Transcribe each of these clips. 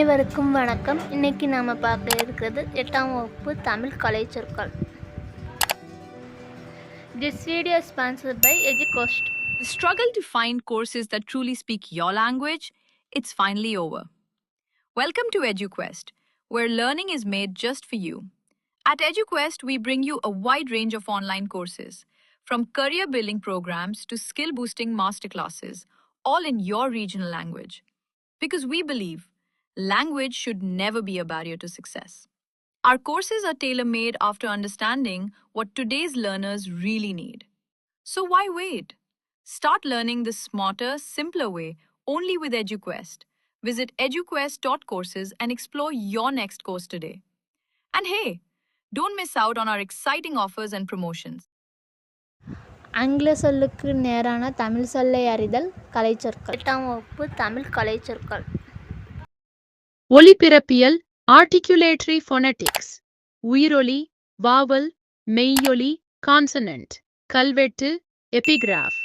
அனைவருக்கும் வணக்கம். இன்னைக்கு நாம பார்க்க இருக்கிறது 8ஆம் வகுப்பு Tamil கலைச்சொற்கள். This video is sponsored by EduQuest. The struggle to find courses that truly speak your language, it's finally over. Welcome to EduQuest, where learning is made just for you. At EduQuest, we bring you a wide range of online courses, from career building programs to skill boosting masterclasses, all in your regional language. Because we believe language should never be a barrier to success. Our courses are tailor-made after understanding what today's learners really need. So why wait? Start learning the smarter, simpler way only with EduQuest. Visit eduquest.courses and explore your next course today. And hey, don't miss out on our exciting offers and promotions. ஆங்கில சொல்லுக்கு நேரான தமிழ் சொல்லை அறிதல் கலைச்சொற்கள். 8ஆம் வகுப்பு Tamil கலைச்சொற்கள். ஒலிபிறப்பியல் articulatory phonetics, உயிரொலி, வாவல், மெய்யொலி, consonant, கல்வெட்டு, epigraph,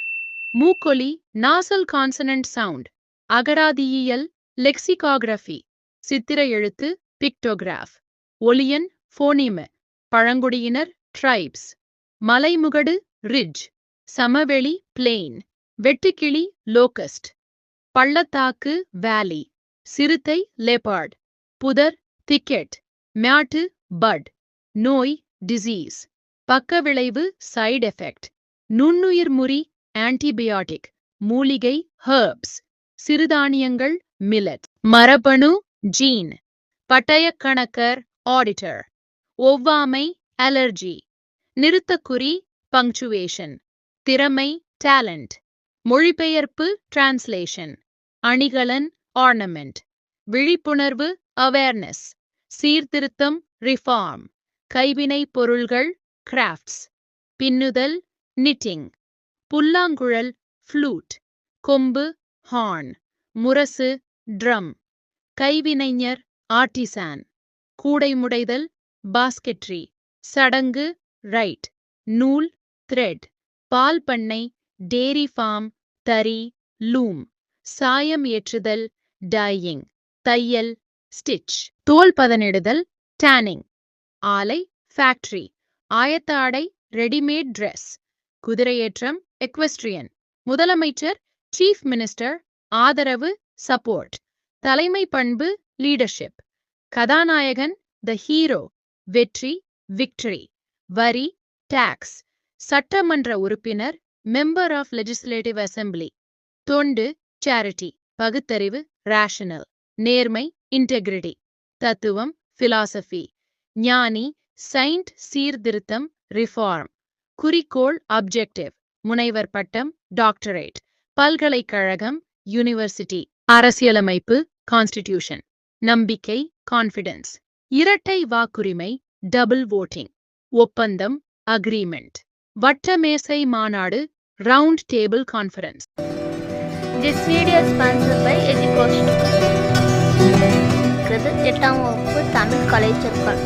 மூக்கொலி, nozzle consonant sound, அகராதியியல், லெக்சிகாகிராஃபி, சித்திர எழுத்து, பிக்டோகிராஃப், ஒலியன், ஃபோனிம, பழங்குடியினர், ட்ரைப்ஸ், மலைமுகடு, ரிட்ஜ், சமவெளி, பிளெயின், வெட்டுக்கிளி, லோகஸ்ட், பள்ளத்தாக்கு, வேலி, சிறுத்தை, லெபார்ட், புதர், திக்கெட், மேட்டு, பட், நோய், டிசீஸ், பக்கவிளைவு, சைடு எஃபெக்ட், நுண்ணுயிர் முறி, ஆன்டிபயாட்டிக், மூலிகை, ஹெர்ப்ஸ், சிறுதானியங்கள், மில்லட், மரபணு, ஜீன், பட்டயக்கணக்கர், ஆடிட்டர், ஒவ்வாமை, அலர்ஜி, நிறுத்தக்குறி, பங்க்சுவேஷன், திறமை, டேலண்ட், மொழிபெயர்ப்பு, டிரான்ஸ்லேஷன், அணிகலன், ஆர்னமெண்ட், விழிப்புணர்வு, அவேர்னஸ், சீர்திருத்தம், ரிஃபார்ம், கைவினை பொருள்கள், கிராஃப்ட்ஸ், பின்னுதல், நிட்டிங், புல்லாங்குழல், ஃப்ளூட், கொம்பு, ஹார்ன், முரசு, ட்ரம், கைவினைஞர், ஆர்டிசான், கூடைமுடைதல், பாஸ்கெட்ரி, சடங்கு, ரைட், நூல், த்ரெட், பால் பண்ணை, டேரி ஃபார்ம், தறி, லூம், சாயம் ஏற்றுதல், டையிங், தையல், ஸ்டிச், தோல் பதனிடுதல், டேனிங், ஆலை, ஃபேக்டரி, ஆயத்த ஆடை, ரெடிமேட் ட்ரெஸ், குதிரையேற்றம், எக்வெஸ்ட்ரியன், முதலமைச்சர், சீஃப் மினிஸ்டர், ஆதரவு, சப்போர்ட், தலைமை பண்பு, லீடர்ஷிப், கதாநாயகன், த ஹீரோ, வெற்றி, விக்டரி, வரி, டாக்ஸ், சட்டமன்ற உறுப்பினர், மெம்பர் ஆஃப் லெஜிஸ்லேட்டிவ் அசெம்பிளி, தொண்டு, சேரிட்டி, பகுத்தறிவு, ரேஷனல், நேர்மை, இன்டெகிரிட்டி, தத்துவம், பிலாசபி, ஞானி, செயின்ட், சீர்திருத்தம், ரிஃபார்ம், குறிக்கோள், அப்ஜெக்டிவ், முனைவர் பட்டம், டாக்டரேட், பல்கலைக்கழகம், யூனிவர்சிட்டி, அரசியலமைப்பு, கான்ஸ்டிடியூஷன், நம்பிக்கை, கான்ஃபிடன்ஸ், இரட்டை வாக்குரிமை, டபுள் வோட்டிங், ஒப்பந்தம், அக்ரீமெண்ட், வட்டமேசை மாநாடு, round table conference. This video is sponsored by EduQuest. 8ஆம் வகுப்பு தமிழ் கலைச்சொற்கள்.